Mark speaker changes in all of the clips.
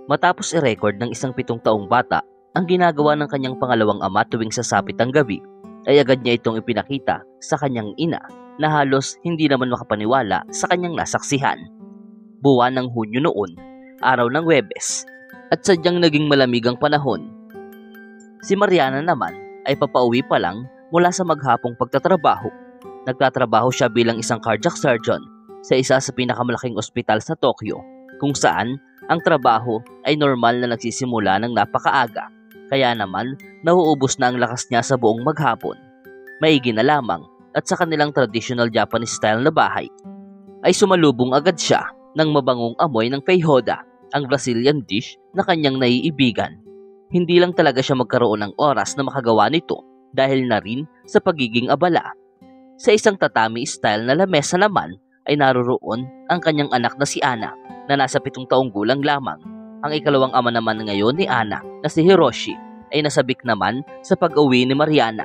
Speaker 1: Matapos i-record ng isang 7 taong bata ang ginagawa ng kanyang pangalawang ama tuwing sasapit ang gabi, ay agad niya itong ipinakita sa kanyang ina na halos hindi naman makapaniwala sa kanyang nasaksihan. Buwan ng Hunyo noon, araw ng Huwebes, at sadyang naging malamig ang panahon. Si Mariana naman ay papauwi pa lang mula sa maghapong pagtatrabaho. Nagtatrabaho siya bilang isang cardiac surgeon sa isa sa pinakamalaking ospital sa Tokyo, kung saan ang trabaho ay normal na nagsisimula ng napakaaga, kaya naman nauubos na ang lakas niya sa buong maghapon. Maigi na lamang at sa kanilang traditional Japanese style na bahay ay sumalubong agad siya ng mabangong amoy ng feijoada, ang Brazilian dish na kanyang naiibigan. Hindi lang talaga siya magkaroon ng oras na makagawa nito dahil na rin sa pagiging abala. Sa isang tatami style na lamesa naman ay naroroon ang kanyang anak na si Ana, na nasa 7 taong gulang lamang. Ang ikalawang ama naman ngayon ni Ana na si Hiroshi ay nasabik naman sa pag-uwi ni Mariana.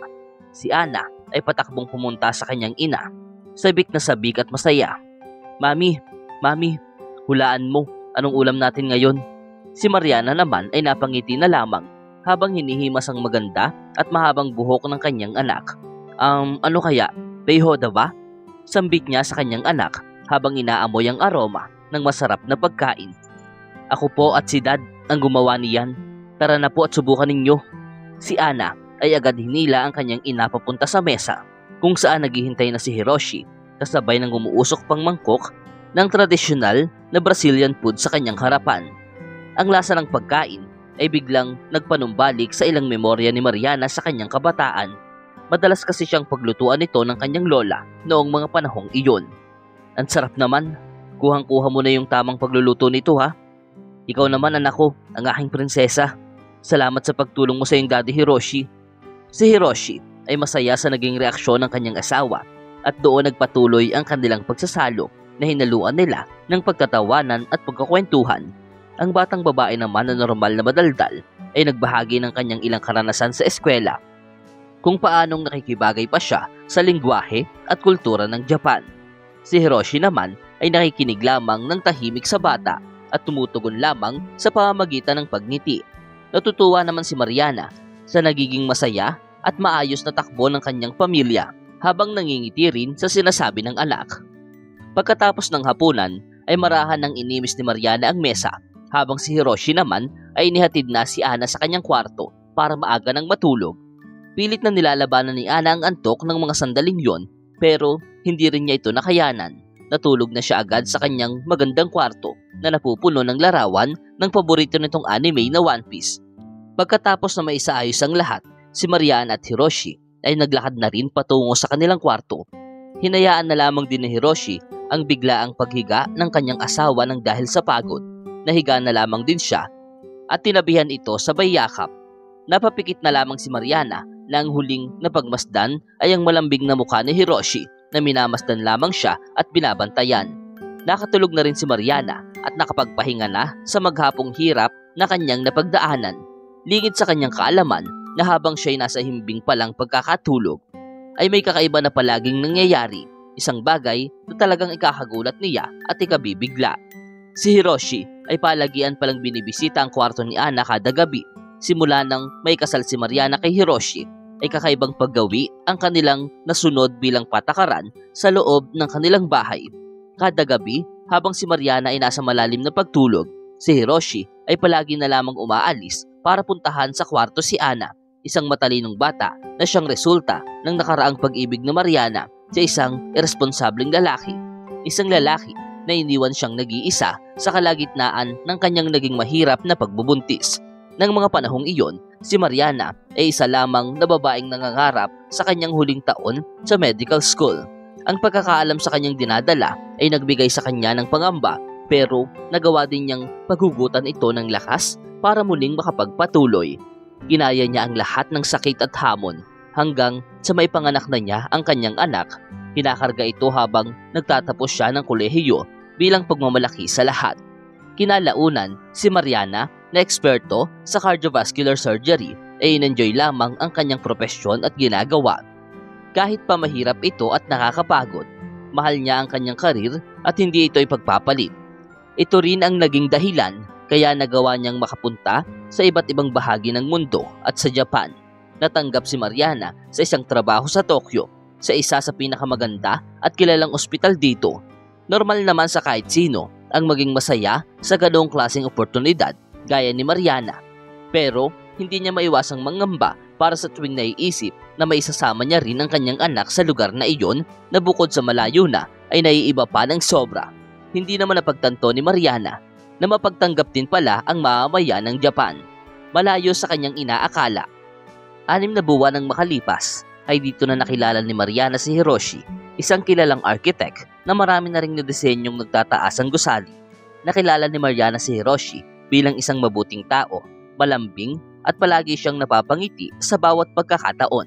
Speaker 1: Si Ana ay patakbong pumunta sa kanyang ina, sabik na sabik at masaya. Mami, hulaan mo, anong ulam natin ngayon? Si Mariana naman ay napangiti na lamang habang hinihimas ang maganda at mahabang buhok ng kanyang anak. Ano kaya? Feijoada ba? Sambit niya sa kanyang anak habang inaamoy ang aroma ng masarap na pagkain. Ako po at si Dad ang gumawa niyan. Tara na po at subukan ninyo. Si Ana ay agad hinila ang kanyang ina papunta sa mesa, kung saan naghihintay na si Hiroshi kasabay ng umuusok pang mangkok ng tradisyonal na Brazilian food sa kanyang harapan. Ang lasa ng pagkain ay biglang nagpanumbalik sa ilang memorya ni Mariana sa kanyang kabataan. Madalas kasi siyang paglutuan nito ng kanyang lola noong mga panahong iyon. Ang sarap naman. Kuhang-kuha mo na yung tamang pagluluto nito, ha? Ikaw naman, anak ko, ang aking prinsesa. Salamat sa pagtulong mo sa iyong daddy Hiroshi. Si Hiroshi ay masaya sa naging reaksyon ng kanyang asawa at doon nagpatuloy ang kanilang pagsasalo na hinaluan nila ng pagtatawanan at pagkakwentuhan. Ang batang babae naman na normal na madaldal ay nagbahagi ng kanyang ilang karanasan sa eskwela, kung paanong nakikibagay pa siya sa lingwahe at kultura ng Japan. Si Hiroshi naman ay nakikinig lamang ng tahimik sa bata at tumutugon lamang sa pamamagitan ng pagngiti. Natutuwa naman si Mariana sa nagiging masaya at maayos na takbo ng kanyang pamilya habang nangingiti rin sa sinasabi ng anak. Pagkatapos ng hapunan ay marahan ng inimis ni Mariana ang mesa, habang si Hiroshi naman ay inihatid na si Ana sa kanyang kwarto para maaga nang matulog. Pilit na nilalabanan ni Ana ang antok ng mga sandaling yon, pero hindi rin niya ito nakayanan. Natulog na siya agad sa kanyang magandang kwarto na napupuno ng larawan ng paborito nitong anime na One Piece. Pagkatapos na maisaayos ang lahat, si Mariana at Hiroshi ay naglakad na rin patungo sa kanilang kwarto. Hinayaan na lamang din ni Hiroshi ang biglaang paghiga ng kanyang asawa nang dahil sa pagod. Nahiga na lamang din siya at tinabihan ito sabay yakap. Napapikit na lamang si Mariana na ang huling napagmasdan ay ang malambing na mukha ni Hiroshi na minamasdan lamang siya at binabantayan. Nakatulog na rin si Mariana at nakapagpahinga na sa maghapong hirap na kanyang napagdaanan. Lingid sa kanyang kaalaman na habang siya'y nasa himbing palang pagkakatulog, ay may kakaiba na palaging nangyayari, isang bagay na talagang ikakagulat niya at ikabibigla. Si Hiroshi ay palagian palang binibisita ang kwarto ni Ana kada gabi. Simula nang may kasal si Mariana kay Hiroshi, ay kakaibang paggawi ang kanilang nasunod bilang patakaran sa loob ng kanilang bahay. Kada gabi, habang si Mariana ay nasa malalim na pagtulog, si Hiroshi ay palagi na lamang umaalis para puntahan sa kwarto si Ana, isang matalinong bata na siyang resulta ng nakaraang pag-ibig ni Mariana sa isang irresponsableng lalaki. Isang lalaki na iniwan siyang nag-iisa sa kalagitnaan ng kanyang naging mahirap na pagbubuntis. Nang mga panahong iyon, si Mariana ay isa lamang na babaeng nangangarap sa kanyang huling taon sa medical school. Ang pagkakaalam sa kanyang dinadala ay nagbigay sa kanya ng pangamba, pero nagawa din niyang paghugutan ito ng lakas para muling makapagpatuloy. Ginaya niya ang lahat ng sakit at hamon hanggang sa may panganak na niya ang kanyang anak. Kinakarga ito habang nagtatapos siya ng kolehiyo bilang pagmamalaki sa lahat. Kinalaunan, si Mariana na eksperto sa cardiovascular surgery ay in-enjoy lamang ang kanyang propesyon at ginagawa. Kahit pa mahirap ito at nakakapagod, mahal niya ang kanyang karir at hindi ito ipagpapalit. Ito rin ang naging dahilan kaya nagawa niyang makapunta sa iba't ibang bahagi ng mundo at sa Japan. Natanggap si Mariana sa isang trabaho sa Tokyo, sa isa sa pinakamaganda at kilalang ospital dito. Normal naman sa kahit sino ang maging masaya sa ganoong klaseng oportunidad gaya ni Mariana. Pero hindi niya maiwasang mangamba para sa tuwing naiisip na maisasama niya rin ang kanyang anak sa lugar na iyon na bukod sa malayo na ay naiiba pa ng sobra. Hindi naman napagtanto ni Mariana na mapagtanggap din pala ang mamamayan ng Japan. Malayo sa kanyang inaakala. 6 na buwan nang makalipas ay dito na nakilala ni Mariana si Hiroshi, isang kilalang architect na marami na ring disenyong nagtataas ang gusali. Nakilala ni Mariana si Hiroshi bilang isang mabuting tao, malambing at palagi siyang napapangiti sa bawat pagkakataon.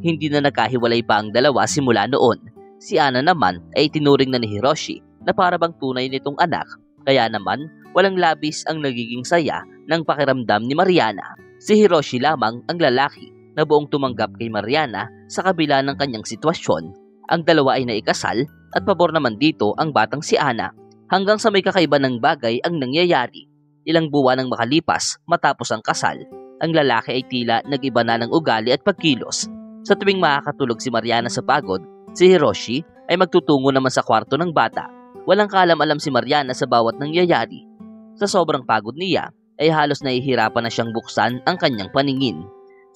Speaker 1: Hindi na nagkahiwalay pa ang dalawa simula noon. Si Ana naman ay tinuring na ni Hiroshi na para bang tunay nitong anak, kaya naman walang labis ang nagiging saya ng pakiramdam ni Mariana. Si Hiroshi lamang ang lalaki na buong tumanggap kay Mariana sa kabila ng kanyang sitwasyon. Ang dalawa ay naikasal at pabor naman dito ang batang si Ana, hanggang sa may kakaiba ng bagay ang nangyayari. Ilang buwan ang makalipas matapos ang kasal, ang lalaki ay tila nag-iba na ng ugali at pagkilos. Sa tuwing makakatulog si Mariana sa pagod, si Hiroshi ay magtutungo naman sa kwarto ng bata. Walang kaalam-alam si Mariana sa bawat nangyayari. Sa sobrang pagod niya, ay halos nahihirapan na siyang buksan ang kanyang paningin.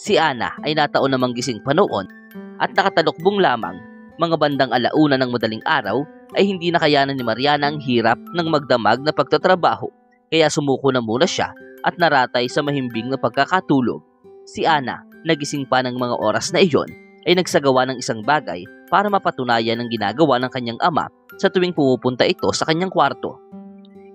Speaker 1: Si Ana ay nataon namang gising pa noon at nakatalukbong lamang. Mga bandang 1:00 ng madaling araw ay hindi nakayanan ni Mariana ang hirap ng magdamag na pagtatrabaho, kaya sumuko na muna siya at naratay sa mahimbing na pagkakatulog. Si Ana, nagising pa ng mga oras na iyon, ay nagsagawa ng isang bagay para mapatunayan ang ginagawa ng kanyang ama sa tuwing pumupunta ito sa kanyang kwarto.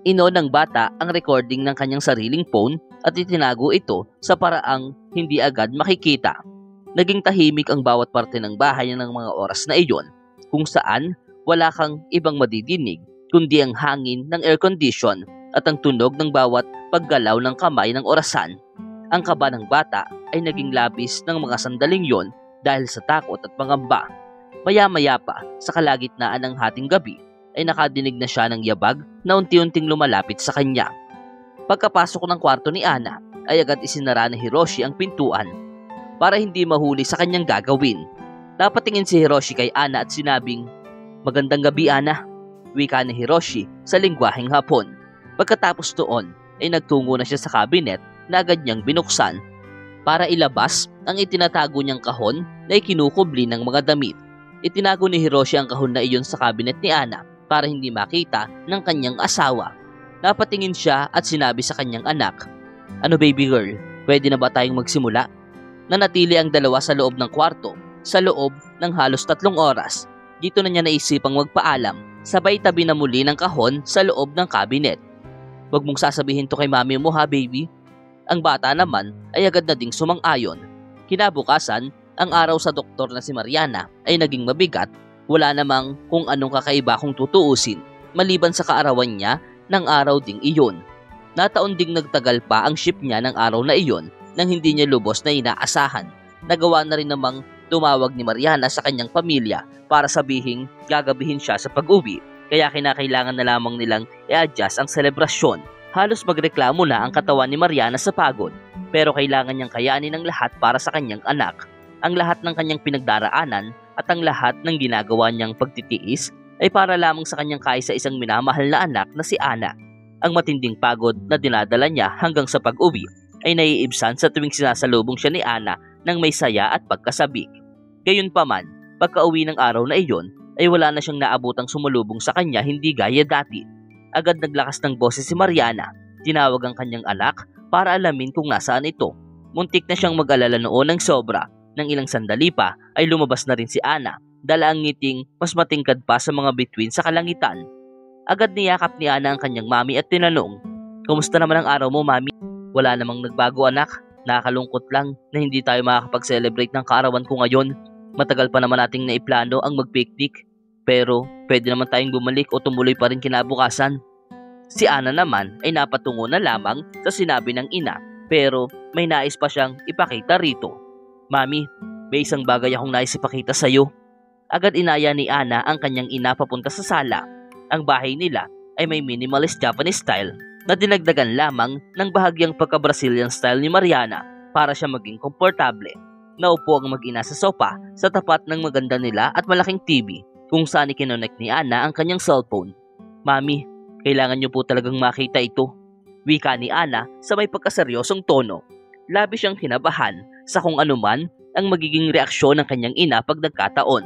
Speaker 1: Ino ng bata ang recording ng kanyang sariling phone at itinago ito sa paraang hindi agad makikita. Naging tahimik ang bawat parte ng bahay ng mga oras na iyon, kung saan wala kang ibang madidinig kundi ang hangin ng air condition at ang tunog ng bawat paggalaw ng kamay ng orasan. Ang kaba ng bata ay naging labis ng mga sandaling yon dahil sa takot at pangamba. Maya-maya pa, sa kalagitnaan ng hating gabi, ay nakadinig na siya ng yabag na unti-unting lumalapit sa kanya. Pagkapasok ng kwarto ni Ana, ay agad isinara ni Hiroshi ang pintuan para hindi mahuli sa kanyang gagawin. Napatingin si Hiroshi kay Ana at sinabing, "Magandang gabi, Ana," wika ni Hiroshi sa lingwaheng Hapon. Pagkatapos doon, ay nagtungo na siya sa cabinet na agad niyang binuksan para ilabas ang itinatago niyang kahon na ikinukubli ng mga damit. Itinago ni Hiroshi ang kahon na iyon sa cabinet ni Ana para hindi makita ng kanyang asawa. Napatingin siya at sinabi sa kanyang anak, "Ano baby girl, pwede na ba tayong magsimula?" Nanatili ang dalawa sa loob ng kwarto sa loob ng halos 3 oras. Dito na niya naisipang magpaalam, sabay tabi na muli ng kahon sa loob ng cabinet. "Huwag mong sasabihin to kay mami mo ha baby." Ang bata naman ay agad na ding sumang-ayon. Kinabukasan, ang araw sa doktor na si Mariana ay naging mabigat. Wala namang kung anong kakaiba kung tutuusin, maliban sa kaarawan niya ng araw ding iyon. Nataon ding nagtagal pa ang ship niya ng araw na iyon nang hindi niya lubos na inaasahan. Nagawa na rin namang tumawag ni Mariana sa kanyang pamilya para sabihing gagabihin siya sa pag-uwi, kaya kinakailangan na lamang nilang i-adjust ang selebrasyon. Halos magreklamo na ang katawan ni Mariana sa pagod, pero kailangan niyang kayanin ang lahat para sa kanyang anak. Ang lahat ng kanyang pinagdaraanan at ang lahat ng ginagawa niyang pagtitiis ay para lamang sa kanyang kaisa-isang minamahal na anak na si Ana. Ang matinding pagod na dinadala niya hanggang sa pag-uwi ay naiibsan sa tuwing sinasalubong siya ni Ana ng may saya at pagkasabik. Gayunpaman, pagka-uwi ng araw na iyon ay wala na siyang naabutang sumulubong sa kanya hindi gaya dati. Agad naglakas ng boses si Mariana, tinawag ang kanyang anak para alamin kung nasaan ito. Muntik na siyang mag-alala noon ng sobra. Nang ilang sandali pa ay lumabas na rin si Ana, dala ang ngiting mas matingkad pa sa mga bituin sa kalangitan. Agad niyakap ni Ana ang kanyang mami at tinanong, "Kumusta naman ang araw mo, mami?" "Wala namang nagbago anak, nakakalungkot lang na hindi tayo makakapag-celebrate ng kaarawan ko ngayon. Matagal pa naman nating naiplano ang mag-picnic, pero pwede naman tayong bumalik o tumuloy pa rin kinabukasan." Si Ana naman ay napatungo na lamang sa sinabi ng ina, pero may nais pa siyang ipakita rito. "Mami, may isang bagay akong nais ipakita sa'yo." Agad inaya ni Ana ang kanyang ina papunta sa sala. Ang bahay nila ay may minimalist Japanese style. na dinagdagan lamang ng bahagyang pagka-Brazilian style ni Mariana para siya maging komportable. Naupo ang mag-ina sa sopa sa tapat ng maganda nila at malaking TV kung saan ikinonek ni Ana ang kanyang cellphone. "Mami, kailangan niyo po talagang makita ito," wika ni Ana sa may pagkaseryosong tono. Labis siyang kinabahan sa kung anuman ang magiging reaksyon ng kanyang ina pag nagkataon.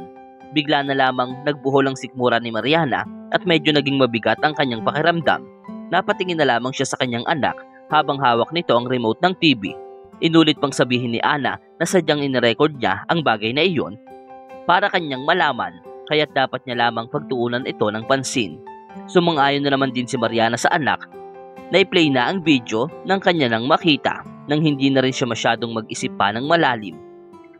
Speaker 1: Bigla na lamang nagbuhol ang sikmura ni Mariana at medyo naging mabigat ang kanyang pakiramdam. Napatingin na lamang siya sa kanyang anak habang hawak nito ang remote ng TV. Inulit pang sabihin ni Ana na sadyang inirecord niya ang bagay na iyon para kanyang malaman, kaya't dapat niya lamang pagtuunan ito ng pansin. Sumang-ayon na naman din si Mariana sa anak na i-play na ang video ng kanya nang makita nang hindi na rin siya masyadong mag-isip pa ng malalim.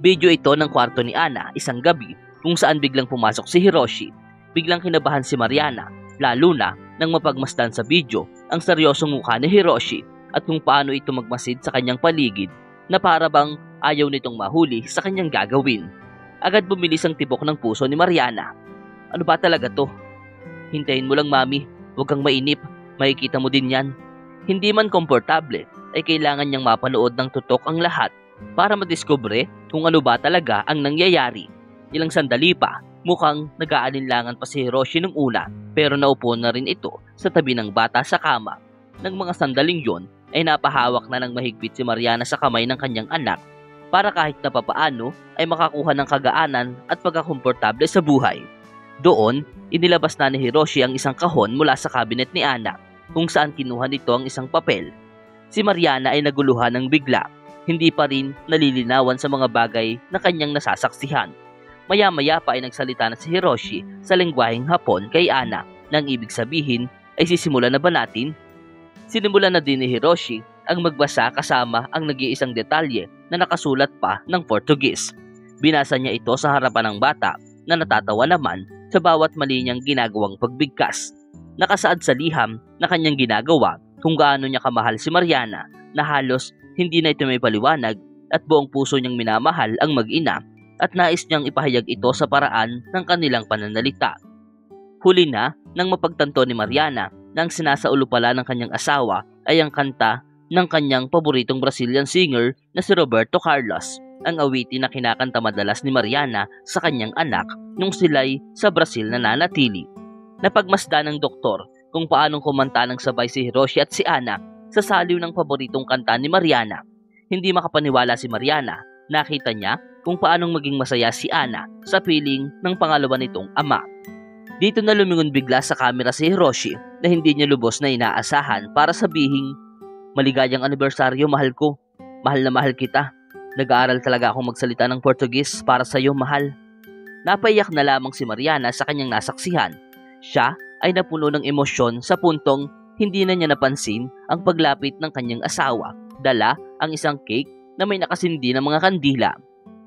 Speaker 1: Video ito ng kwarto ni Ana isang gabi kung saan biglang pumasok si Hiroshi. Biglang kinabahan si Mariana, lalo na nang mapagmasdan sa video ang seryosong mukha ni Hiroshi at kung paano ito magmasid sa kanyang paligid na para bang ayaw nitong mahuli sa kanyang gagawin. Agad bumilis ang tibok ng puso ni Mariana. "Ano ba talaga to? Hintayin mo lang, Mami. Huwag kang mainip. Makikita mo din yan." Hindi man komportable ay kailangan niyang mapanood ng tutok ang lahat para madiskubre kung ano ba talaga ang nangyayari. Ilang sandali pa, mukhang nag-aalinlangan pa si Hiroshi nung una pero naupo na rin ito sa tabi ng bata sa kama. Nang mga sandaling yon ay napahawak na ng mahigpit si Mariana sa kamay ng kanyang anak para kahit na papaano ay makakuha ng kagaanan at pagkakomportable sa buhay. Doon, inilabas na ni Hiroshi ang isang kahon mula sa cabinet ni Ana kung saan kinuha nito ang isang papel. Si Mariana ay naguluhan ng bigla, hindi pa rin nalilinawan sa mga bagay na kanyang nasasaksihan. Maya-maya pa ay nagsalita na si Hiroshi sa lengguwaheng Hapon kay Ana nang ibig sabihin ay sisimulan na ba natin? Sinimulan na din ni Hiroshi ang magbasa kasama ang nag-iisang detalye na nakasulat pa ng Portuguese. Binasa niya ito sa harapan ng bata na natatawa naman sa bawat mali niyang ginagawang pagbigkas. Nakasaad sa liham na kanyang ginagawa kung gaano niya kamahal si Mariana na halos hindi na ito may paliwanag at buong puso niyang minamahal ang mag-ina at nais niyang ipahayag ito sa paraan ng kanilang pananalita. Huli na nang mapagtanto ni Mariana na ang sinasaulo pala ng kanyang asawa ay ang kanta ng kanyang paboritong Brazilian singer na si Roberto Carlos, ang awitin na kinakanta madalas ni Mariana sa kanyang anak nung sila'y sa Brazil nananatili. Napagmasdan ng doktor kung paanong kumanta ng sabay si Hiroshi at si Ana sa saliw ng paboritong kanta ni Mariana. Hindi makapaniwala si Mariana, nakita niya kung paanong maging masaya si Ana sa piling ng pangalawa nitong ama. Dito na lumingon bigla sa kamera si Hiroshi na hindi niya lubos na inaasahan para sabihing, "Maligayang anibersaryo, mahal ko. Mahal na mahal kita. Nag-aaral talaga akong magsalita ng Portuguese para sa iyo, mahal." Napaiyak na lamang si Mariana sa kanyang nasaksihan. Siya ay napuno ng emosyon sa puntong hindi na niya napansin ang paglapit ng kanyang asawa. Dala ang isang cake na may nakasindi ng mga kandila.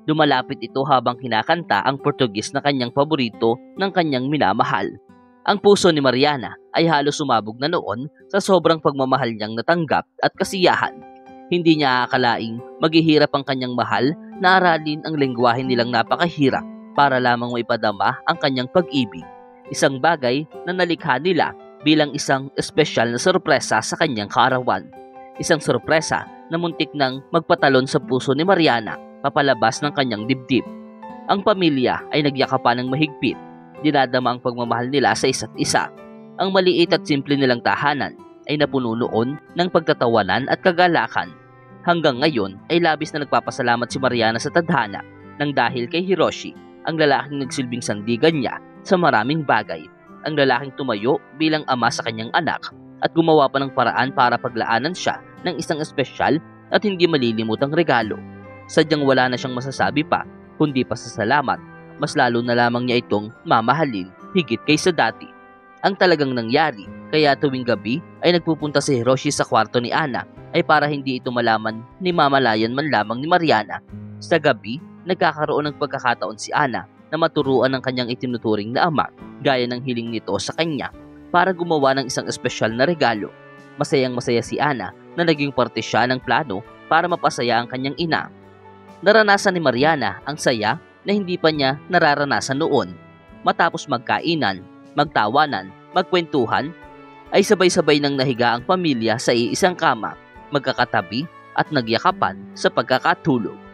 Speaker 1: Lumalapit ito habang kinakanta ang Portuguese na kanyang paborito ng kanyang minamahal. Ang puso ni Mariana ay halos sumabog na noon sa sobrang pagmamahal niyang natanggap at kasiyahan. Hindi niya aakalaing maghihirap ang kanyang mahal na aralin ang lengguwahe nilang napakahirap para lamang maipadama ang kanyang pag-ibig. Isang bagay na nalikha nila bilang isang espesyal na sorpresa sa kanyang kaarawan. Isang sorpresa na muntik nang magpatalon sa puso ni Mariana papalabas ng kanyang dibdib. Ang pamilya ay nagyakapan ng mahigpit, dinadama ang pagmamahal nila sa isa't isa. Ang maliit at simple nilang tahanan ay napuno noon ng pagtatawanan at kagalakan. Hanggang ngayon ay labis na nagpapasalamat si Mariana sa tadhana nang dahil kay Hiroshi, ang lalaking nagsilbing sandigan niya sa maraming bagay. Ang lalaking tumayo bilang ama sa kanyang anak at gumawa pa ng paraan para paglaanan siya ng isang espesyal at hindi malilimutang regalo. Sadyang wala na siyang masasabi pa, kundi pasasalamat. Mas lalo na lamang niya itong mamahalin higit kaysa dati. Ang talagang nangyari, kaya tuwing gabi ay nagpupunta si Hiroshi sa kwarto ni Ana ay para hindi ito malaman ni mamalayan man lamang ni Mariana. Sa gabi, nagkakaroon ng pagkakataon si Ana na maturuan ng kanyang itinuturing na ama gaya ng hiling nito sa kanya para gumawa ng isang espesyal na regalo. Masayang masaya si Ana na naging parte siya ng plano para mapasaya ang kanyang ina. Naranasan ni Mariana ang saya na hindi pa niya nararanasan noon. Matapos magkainan, magtawanan, magkwentuhan, ay sabay-sabay nang nahiga ang pamilya sa iisang kama, magkakatabi at nagyakapan sa pagkakatulog.